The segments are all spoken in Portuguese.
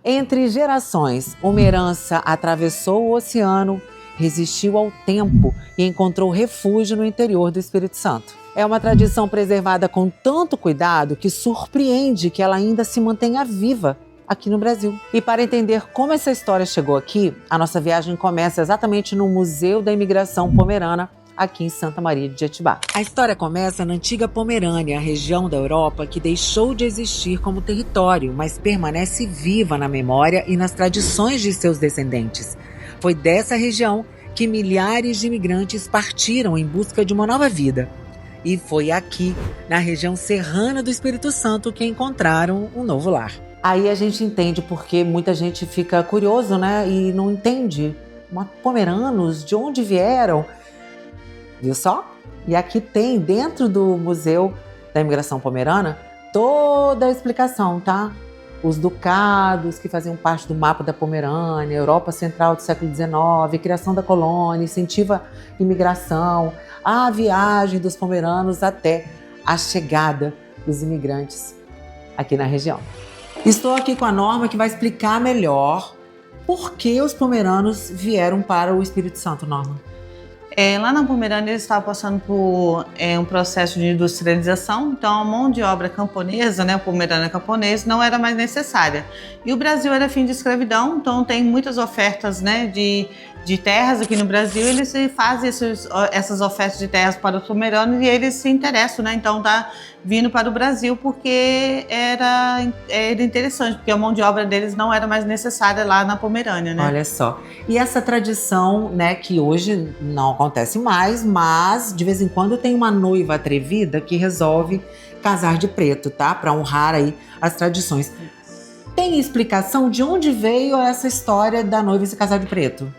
Entre gerações, uma herança atravessou o oceano, resistiu ao tempo e encontrou refúgio no interior do Espírito Santo. É uma tradição preservada com tanto cuidado que surpreende que ela ainda se mantenha viva aqui no Brasil. E para entender como essa história chegou aqui, a nossa viagem começa exatamente no Museu da Imigração Pomerana, aqui em Santa Maria de Jetibá. A história começa na antiga Pomerânia, a região da Europa que deixou de existir como território, mas permanece viva na memória e nas tradições de seus descendentes. Foi dessa região que milhares de imigrantes partiram em busca de uma nova vida. E foi aqui, na região serrana do Espírito Santo, que encontraram um novo lar. Aí a gente entende porque muita gente fica curioso, né? E não entende. Pomeranos, de onde vieram? Viu só? E aqui tem, dentro do Museu da Imigração Pomerana, toda a explicação, tá? Os ducados que faziam parte do mapa da Pomerânia, Europa Central do século XIX, criação da colônia, incentiva a imigração, a viagem dos pomeranos até a chegada dos imigrantes aqui na região. Estou aqui com a Norma que vai explicar melhor por que os pomeranos vieram para o Espírito Santo, Norma. Lá na Pomerânia eles estavam passando por um processo de industrialização, então a mão de obra camponesa, né, o pomerano camponês, não era mais necessária. E o Brasil era fim de escravidão, então tem muitas ofertas, né, de terras aqui no Brasil, eles fazem essas ofertas de terras para os pomeranos e eles se interessam, né, então tá vindo para o Brasil porque era interessante, porque a mão de obra deles não era mais necessária lá na Pomerânia, né. Olha só, e essa tradição, né, que hoje não acontece mais, mas de vez em quando tem uma noiva atrevida que resolve casar de preto, tá, para honrar aí as tradições. Tem explicação de onde veio essa história da noiva se casar de preto?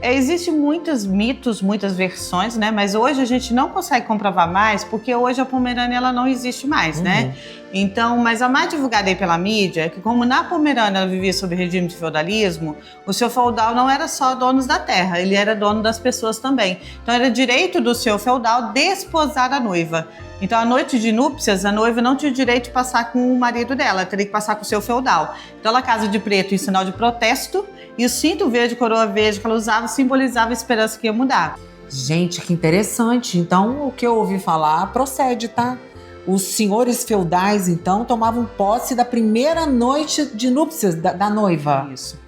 Existem muitos mitos, muitas versões, né? Mas hoje a gente não consegue comprovar mais, porque hoje a Pomerânia ela não existe mais, né? Então, mas a mais divulgada aí pela mídia é que como na Pomerânia ela vivia sob regime de feudalismo, o seu feudal não era só dono da terra, ele era dono das pessoas também. Então era direito do seu feudal desposar a noiva. Então, à noite de núpcias, a noiva não tinha o direito de passar com o marido dela, ela teria que passar com o seu feudal. Então, ela casa de preto em sinal de protesto e o cinto verde, coroa verde que ela usava simbolizava a esperança que ia mudar. Gente, que interessante. Então, o que eu ouvi falar procede, tá? Os senhores feudais, então, tomavam posse da primeira noite de núpcias da noiva. Isso.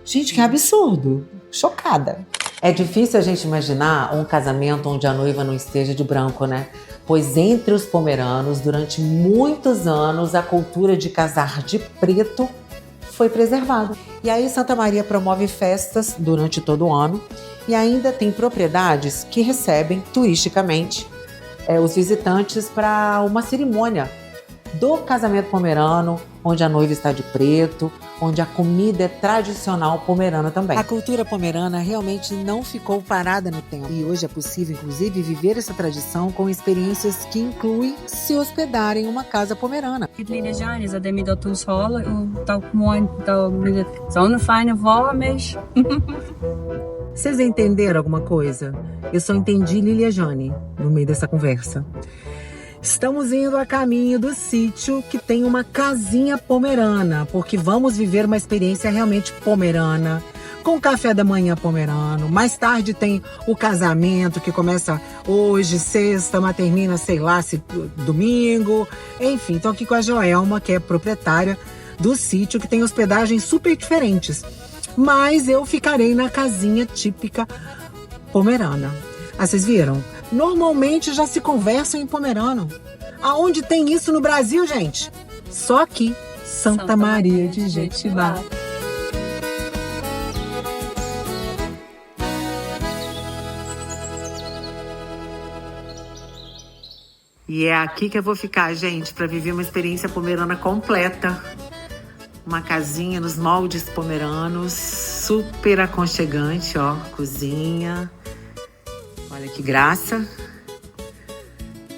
Gente, que absurdo. Chocada. É difícil a gente imaginar um casamento onde a noiva não esteja de branco, né? Pois entre os pomeranos, durante muitos anos, a cultura de casar de preto foi preservada. E aí Santa Maria promove festas durante todo o ano e ainda tem propriedades que recebem turisticamente os visitantes para uma cerimônia do casamento pomerano, onde a noiva está de preto, onde a comida é tradicional pomerana também. A cultura pomerana realmente não ficou parada no tempo. E hoje é possível, inclusive, viver essa tradição com experiências que incluem se hospedar em uma casa pomerana. Lille Jani, så det middag hos Håle, og der morgen, der med sådan fine vormes. Vocês entenderam alguma coisa? Eu só entendi Liliajane no meio dessa conversa. Estamos indo a caminho do sítio que tem uma casinha pomerana, porque vamos viver uma experiência realmente pomerana, com café da manhã pomerano. Mais tarde tem o casamento que começa hoje, sexta, mas termina, sei lá, domingo. Enfim, estou aqui com a Joelma, que é proprietária do sítio, que tem hospedagens super diferentes. Mas eu ficarei na casinha típica pomerana. Ah, vocês viram? Normalmente já se conversam em pomerano. Aonde tem isso no Brasil, gente? Só aqui, Santa Maria de Jetibá. E é aqui que eu vou ficar, gente, para viver uma experiência pomerana completa. Uma casinha nos moldes pomeranos, super aconchegante, ó, cozinha. Olha que graça.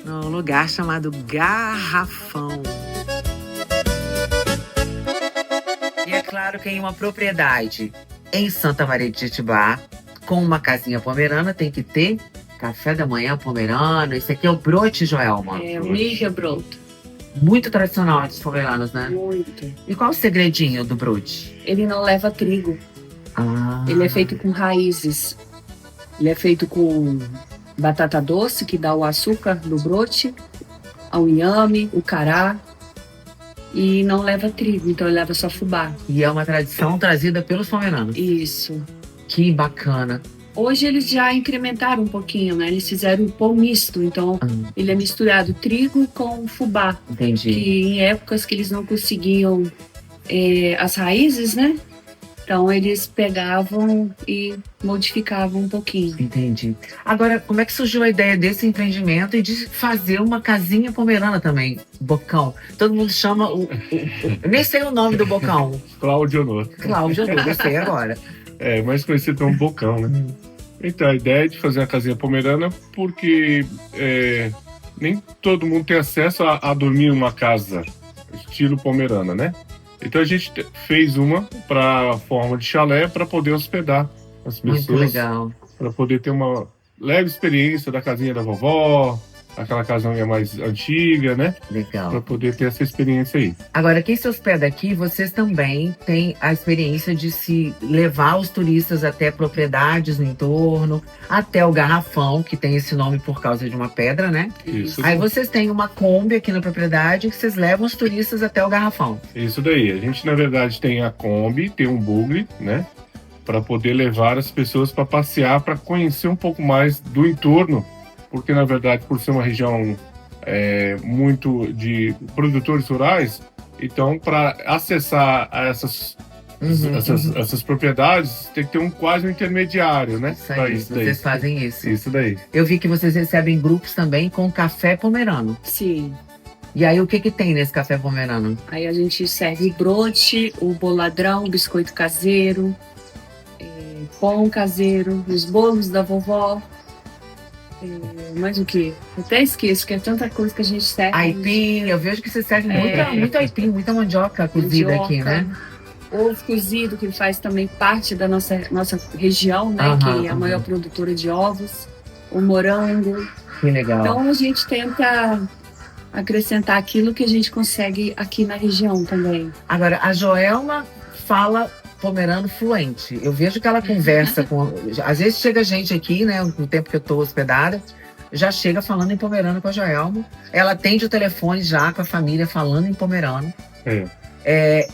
Num lugar chamado Garrafão. E é claro que em uma propriedade em Santa Maria de Jetibá, com uma casinha pomerana, tem que ter café da manhã pomerano. Esse aqui é o brote, Joelma. É o milhobrot. Muito tradicional dos pomeranos, né? Muito. E qual o segredinho do brute? Ele não leva trigo. Ele é feito com raízes. Ele é feito com batata doce, que dá o açúcar do brote, o inhame, o cará. E não leva trigo, então ele leva só fubá. E é uma tradição trazida pelos pomeranos. Isso. Que bacana. Hoje eles já incrementaram um pouquinho, né? Eles fizeram um pão misto, então ele é misturado trigo com fubá. Entendi. Que em épocas que eles não conseguiam as raízes, né? Então eles pegavam e modificavam um pouquinho. Entendi. Agora, como é que surgiu a ideia desse empreendimento e de fazer uma casinha pomerana também? Bocão. Todo mundo chama eu nem sei o nome do bocão. Cláudio Honor. Cláudio Honor, eu sei agora. É, mais conhecido como Bocão, né? Então, a ideia é de fazer a casinha pomerana porque nem todo mundo tem acesso a dormir em uma casa estilo pomerana, né? Então a gente fez uma para forma de chalé para poder hospedar as pessoas. Muito legal. Para poder ter uma leve experiência da casinha da vovó, aquela casinha mais antiga, né? Legal. Para poder ter essa experiência aí. Agora, quem se hospeda aqui, vocês também têm a experiência de se levar os turistas até propriedades no entorno, até o Garrafão, que tem esse nome por causa de uma pedra, né? Isso. Aí vocês têm uma Kombi aqui na propriedade que vocês levam os turistas até o Garrafão. Isso daí. A gente, na verdade, tem a Kombi, tem um bugre, né? Para poder levar as pessoas para passear, para conhecer um pouco mais do entorno, porque, na verdade, por ser uma região muito de produtores rurais, então, para acessar essas propriedades, tem que ter quase um intermediário, né? Isso aí, vocês fazem isso. Isso daí. Eu vi que vocês recebem grupos também com café pomerano. Sim. E aí, o que tem nesse café pomerano? Aí a gente serve brote, o boladrão, o biscoito caseiro, pão caseiro, os bolos da vovó. Mais o que? Até esqueço, que é tanta coisa que a gente serve. Aipim, eu vejo que você serve muito aipim, muita mandioca cozida aqui, né? Ovo cozido, que faz também parte da nossa região, né? Que é a maior produtora de ovos. O morango. Que legal. Então a gente tenta acrescentar aquilo que a gente consegue aqui na região também. Agora, a Joelma fala pomerano fluente. Eu vejo que ela conversa com... Às vezes chega gente aqui, né? No tempo que eu tô hospedada, já chega falando em pomerano com a Joelma. Ela atende o telefone já com a família falando em pomerano.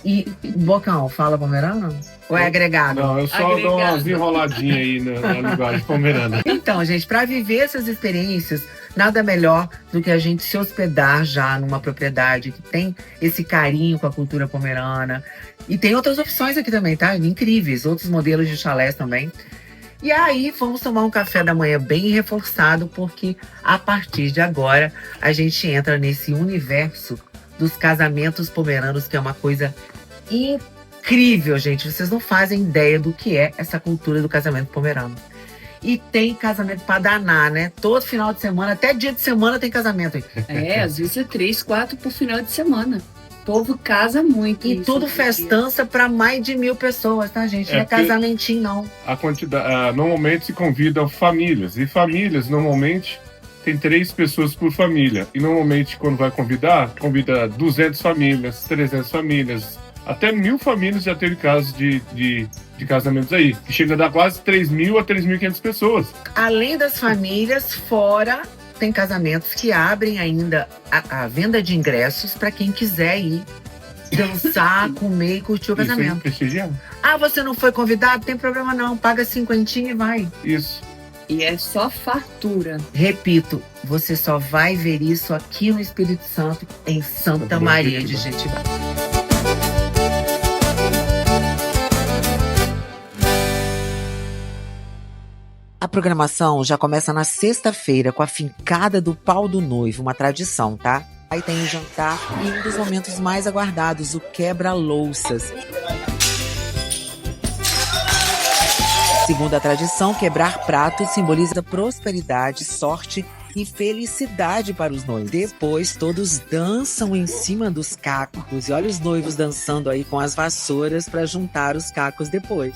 E Bocão, fala pomerano? Ou é agregado? Não, eu só dou umas enroladinhas aí na linguagem pomerana. Então, gente, para viver essas experiências, nada melhor do que a gente se hospedar já numa propriedade que tem esse carinho com a cultura pomerana. E tem outras opções aqui também, tá? Incríveis, outros modelos de chalés também. E aí, vamos tomar um café da manhã bem reforçado, porque a partir de agora a gente entra nesse universo dos casamentos pomeranos, que é uma coisa incrível, gente. Vocês não fazem ideia do que é essa cultura do casamento pomerano. E tem casamento pra danar, né? Todo final de semana, até dia de semana tem casamento aí. Às vezes é 3, 4 por final de semana. O povo casa muito. E tudo festança pra mais de 1000 pessoas, tá, gente? Não é casamentinho, não. A quantidade, normalmente se convidam famílias. E famílias, normalmente, tem 3 pessoas por família. E normalmente, quando vai convidar, convida 200 famílias, 300 famílias. Até 1000 famílias já teve casos de casamentos aí. Que chega a dar quase 3.000 a 3.500 pessoas. Além das famílias, fora... tem casamentos que abrem ainda a venda de ingressos para quem quiser ir dançar, comer e curtir o casamento. Você não foi convidado? Tem problema não, paga 50 e vai. Isso. E é só fartura. Repito, você só vai ver isso aqui no Espírito Santo, em Santa Maria de Jetibá. A programação já começa na sexta-feira com a fincada do pau do noivo, uma tradição, tá? Aí tem o jantar e um dos momentos mais aguardados, o quebra-louças. Segundo a tradição, quebrar pratos simboliza prosperidade, sorte e felicidade para os noivos. Depois, todos dançam em cima dos cacos. E olha os noivos dançando aí com as vassouras para juntar os cacos depois.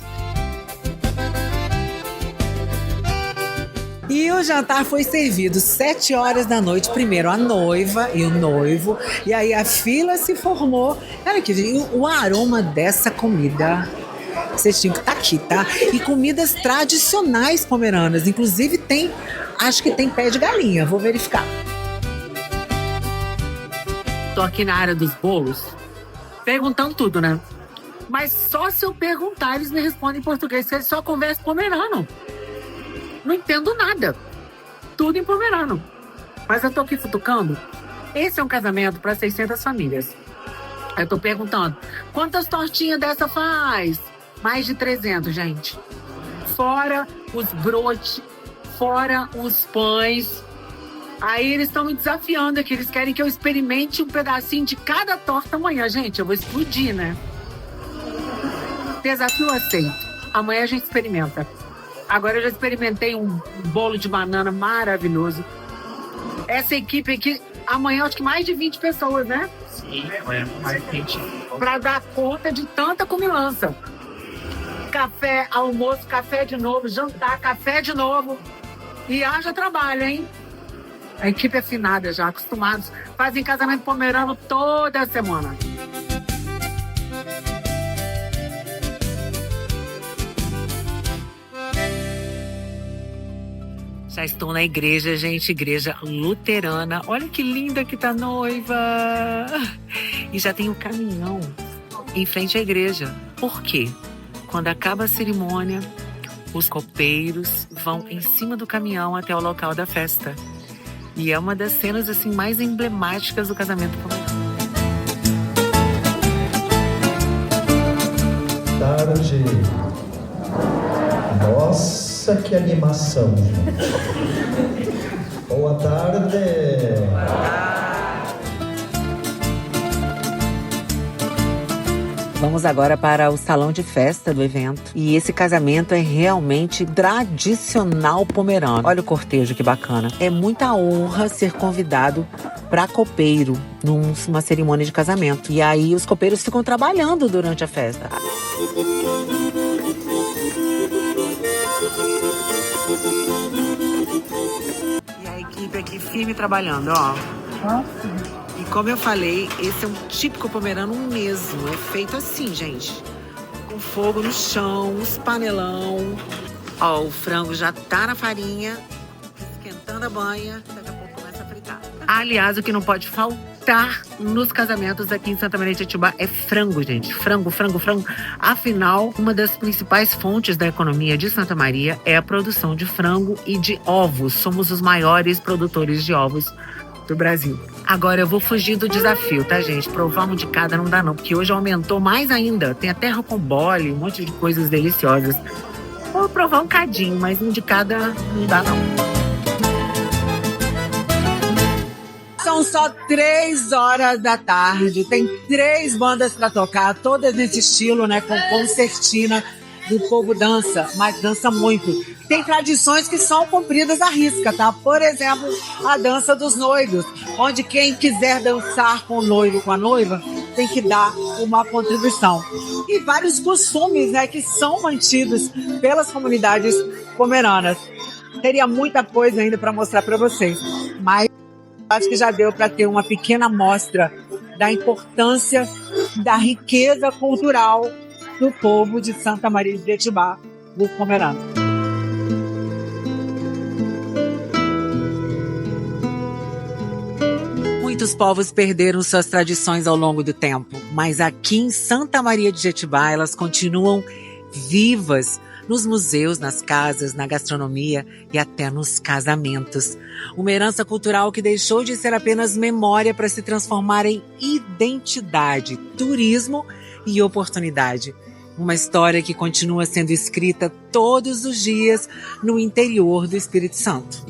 E o jantar foi servido 7 horas da noite, primeiro a noiva e o noivo, e aí a fila se formou. Olha aqui, o aroma dessa comida, vocês tinham que estar aqui, tá? E comidas tradicionais pomeranas, inclusive acho que tem pé de galinha, vou verificar. Tô aqui na área dos bolos, perguntando tudo, né? Mas só se eu perguntar, eles me respondem em português, se eles só conversam pomerano. Não entendo nada. Tudo em pomerano. Mas eu tô aqui futucando. Esse é um casamento para 600 famílias. Eu tô perguntando, quantas tortinhas dessa faz? Mais de 300, gente. Fora os brotes, fora os pães. Aí eles estão me desafiando aqui. Eles querem que eu experimente um pedacinho de cada torta amanhã. Gente, eu vou explodir, né? Desafio aceito. Amanhã a gente experimenta. Agora eu já experimentei um bolo de banana maravilhoso. Essa equipe aqui, amanhã acho que mais de 20 pessoas, né? Sim, amanhã mais de 20. Pra dar conta de tanta comilança. Café, almoço, café de novo, jantar, café de novo. E haja trabalho, hein? A equipe é afinada já, acostumados. Fazem casamento pomerano toda semana. Já estou na igreja, gente, igreja luterana. Olha que linda que tá a noiva! E já tem um caminhão em frente à igreja. Por quê? Quando acaba a cerimônia, os copeiros vão em cima do caminhão até o local da festa. E é uma das cenas assim mais emblemáticas do casamento pomerano. Tarde. Nossa, que animação, gente. Boa tarde. Vamos agora para o salão de festa do evento. E esse casamento é realmente tradicional pomerano. Olha o cortejo, que bacana. É muita honra ser convidado para copeiro numa cerimônia de casamento. E aí os copeiros ficam trabalhando durante a festa. E a equipe aqui firme trabalhando, ó. E como eu falei, esse é um típico pomerano mesmo. É feito assim, gente. Com fogo no chão, os panelão. Ó, o frango já tá na farinha, esquentando a banha. Daqui a pouco começa a fritar. Aliás, o que não pode faltar nos casamentos aqui em Santa Maria de Jetibá é frango, gente. Frango, frango, frango. Afinal, uma das principais fontes da economia de Santa Maria é a produção de frango e de ovos. Somos os maiores produtores de ovos do Brasil. Agora eu vou fugir do desafio, tá, gente? Provar um de cada não dá não, porque hoje aumentou mais ainda. Tem até rocambole, um monte de coisas deliciosas. Vou provar um cadinho, mas um de cada não dá não. São só 3 horas da tarde, tem 3 bandas para tocar, todas nesse estilo, né, com concertina. O povo dança, mas dança muito. Tem tradições que são cumpridas à risca, tá? Por exemplo, a dança dos noivos, onde quem quiser dançar com o noivo, com a noiva, tem que dar uma contribuição. E vários costumes, né, que são mantidos pelas comunidades pomeranas. Teria muita coisa ainda para mostrar para vocês, mas acho que já deu para ter uma pequena amostra da importância, da riqueza cultural do povo de Santa Maria de Jetibá, do pomerano. Muitos povos perderam suas tradições ao longo do tempo, mas aqui em Santa Maria de Jetibá elas continuam vivas nos museus, nas casas, na gastronomia e até nos casamentos. Uma herança cultural que deixou de ser apenas memória para se transformar em identidade, turismo e oportunidade. Uma história que continua sendo escrita todos os dias no interior do Espírito Santo.